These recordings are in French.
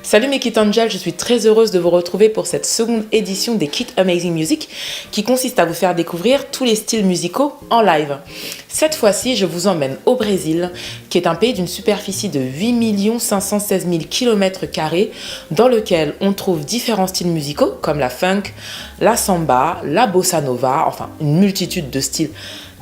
Salut mes Kit Angels, je suis très heureuse de vous retrouver pour cette seconde édition des Kit Amazing Music qui consiste à vous faire découvrir tous les styles musicaux en live. Cette fois-ci, je vous emmène au Brésil, qui est un pays d'une superficie de 8 516 000 km² dans lequel on trouve différents styles musicaux comme la funk, la samba, la bossa nova, enfin une multitude de styles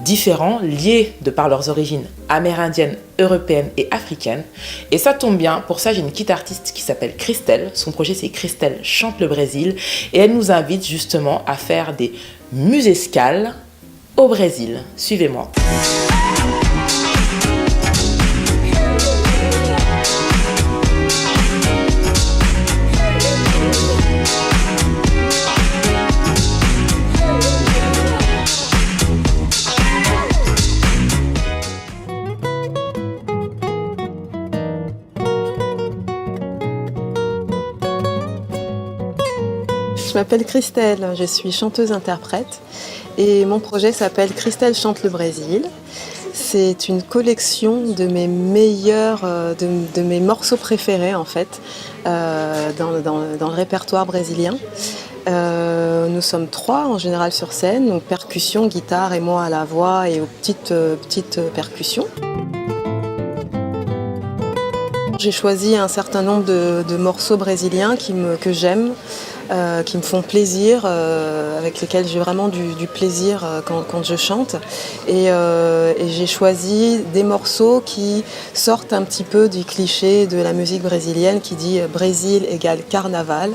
différents liés de par leurs origines amérindiennes, européennes et africaines. Et ça tombe bien, pour ça j'ai une kit artiste qui s'appelle Christelle. Son projet c'est Christelle chante le Brésil et elle nous invite justement à faire des musescales au Brésil. Suivez-moi. Je m'appelle Christelle, je suis chanteuse-interprète et mon projet s'appelle Christelle chante le Brésil. C'est une collection de mes meilleurs, de mes morceaux préférés en fait, dans le répertoire brésilien. Nous sommes 3 en général sur scène, donc percussion, guitare et moi à la voix et aux petites percussions. J'ai choisi un certain nombre de morceaux brésiliens que j'aime, qui me font plaisir, avec lesquels j'ai vraiment du plaisir quand je chante. Et j'ai choisi des morceaux qui sortent un petit peu du cliché de la musique brésilienne qui dit Brésil égale carnaval.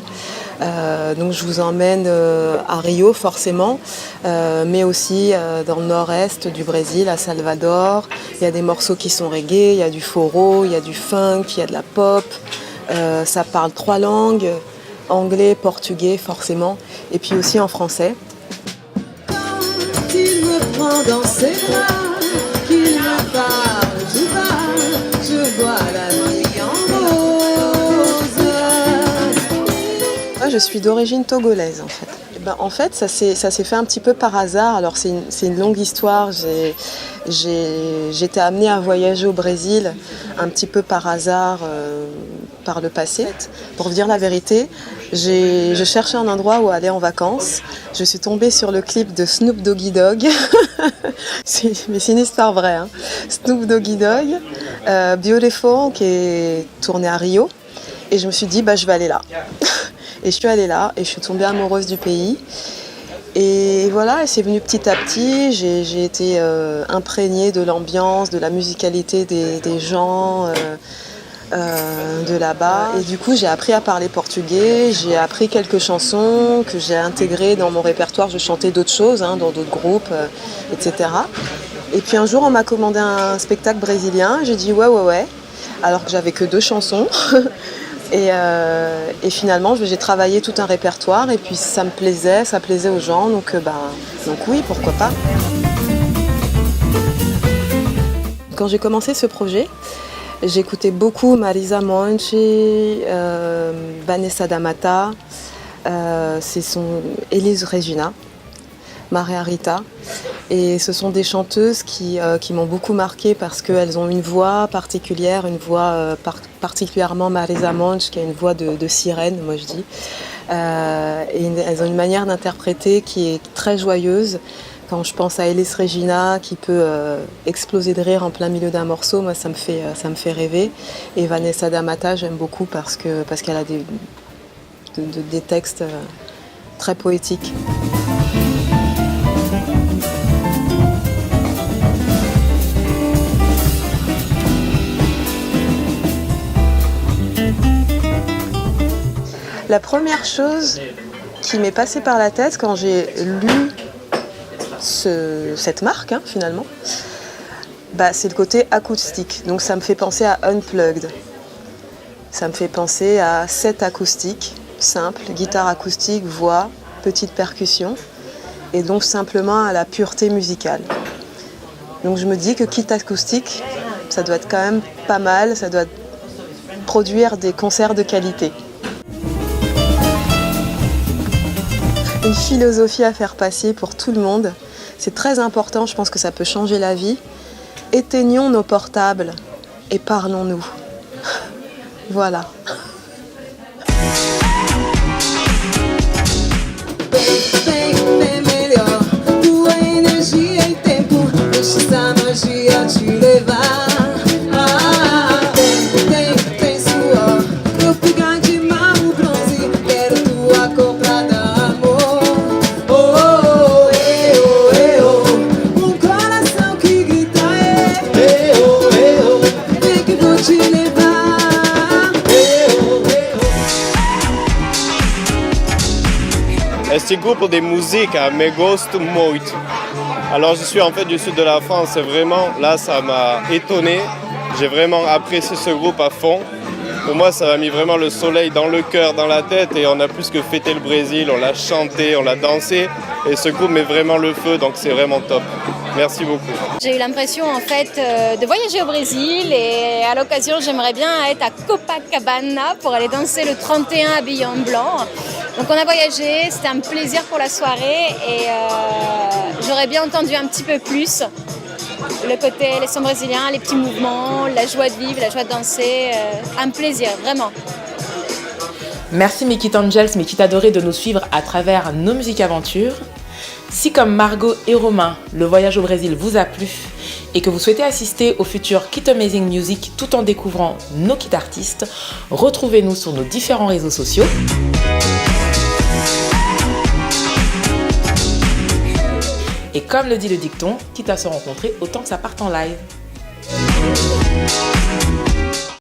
Donc je vous emmène à Rio forcément, mais aussi dans le nord-est du Brésil, à Salvador. Il y a des morceaux qui sont reggae, il y a du forró, il y a du funk, il y a de la pop. Ça parle 3 langues, anglais, portugais forcément, et puis aussi en français. Quand il me prend dans ses bras, qu'il me parle tout bas, je vois la nuit en rose. Moi, je suis d'origine togolaise en fait. En fait, ça s'est fait un petit peu par hasard. Alors c'est une longue histoire. J'étais amenée à voyager au Brésil un petit peu par hasard par le passé. Pour vous dire la vérité, je cherchais un endroit où aller en vacances. Je suis tombée sur le clip de Snoop Doggy Dogg. Mais c'est une histoire vraie. Hein. Snoop Doggy Dogg, Beautiful, qui est tourné à Rio. Et je me suis dit, je vais aller là. Et je suis allée là et je suis tombée amoureuse du pays. Et voilà, et c'est venu petit à petit. J'ai été imprégnée de l'ambiance, de la musicalité des gens de là-bas. Et du coup, j'ai appris à parler portugais. J'ai appris quelques chansons que j'ai intégrées dans mon répertoire. Je chantais d'autres choses, dans d'autres groupes, etc. Et puis un jour, on m'a commandé un spectacle brésilien. J'ai dit ouais. Alors que j'avais que 2 chansons. Et finalement, j'ai travaillé tout un répertoire et puis ça plaisait aux gens, donc oui, pourquoi pas. Quand j'ai commencé ce projet, j'écoutais beaucoup Marisa Monte, Vanessa da Mata, Elis Regina, Maria Rita. Et ce sont des chanteuses qui m'ont beaucoup marquée parce qu'elles ont une voix particulière, une voix particulièrement Marisa Monte, qui a une voix de sirène, moi je dis. Et elles ont une manière d'interpréter qui est très joyeuse. Quand je pense à Elis Regina qui peut exploser de rire en plein milieu d'un morceau, moi ça me fait rêver. Et Vanessa da Mata, j'aime beaucoup parce qu'elle a des textes très poétiques. La première chose qui m'est passée par la tête quand j'ai lu cette marque, finalement, c'est le côté acoustique. Donc ça me fait penser à Unplugged. Ça me fait penser à set acoustique, simple, guitare acoustique, voix, petite percussion, et donc simplement à la pureté musicale. Donc je me dis que kit acoustique, ça doit être quand même pas mal, ça doit produire des concerts de qualité. Une philosophie à faire passer pour tout le monde. C'est très important, je pense que ça peut changer la vie. Éteignons nos portables et parlons-nous. Voilà. essa magia te levar. Tem suor, corpo de marro bronze, quero tua cor pra dar amor. Oh, um coração que grita, vem que vou te levar. Este grupo de música me gusta muito. Alors je suis en fait du sud de la France et vraiment là ça m'a étonné. J'ai vraiment apprécié ce groupe à fond. Pour moi ça m'a mis vraiment le soleil dans le cœur, dans la tête et on a plus que fêté le Brésil, on l'a chanté, on l'a dansé et ce groupe met vraiment le feu donc c'est vraiment top. Merci beaucoup. J'ai eu l'impression en fait de voyager au Brésil et à l'occasion j'aimerais bien être à Copacabana pour aller danser le 31 habillé en blanc. Donc on a voyagé, c'était un plaisir pour la soirée et j'aurais bien entendu un petit peu plus le côté, les sons brésiliens, les petits mouvements, la joie de vivre, la joie de danser, un plaisir vraiment. Merci Mikit Angels, Mikit adoré de nous suivre à travers nos musiques aventures. Si comme Margot et Romain, le voyage au Brésil vous a plu et que vous souhaitez assister au futur Kit Amazing Music tout en découvrant nos kits artistes, retrouvez-nous sur nos différents réseaux sociaux. Et comme le dit le dicton, quitte à se rencontrer, autant que ça parte en live.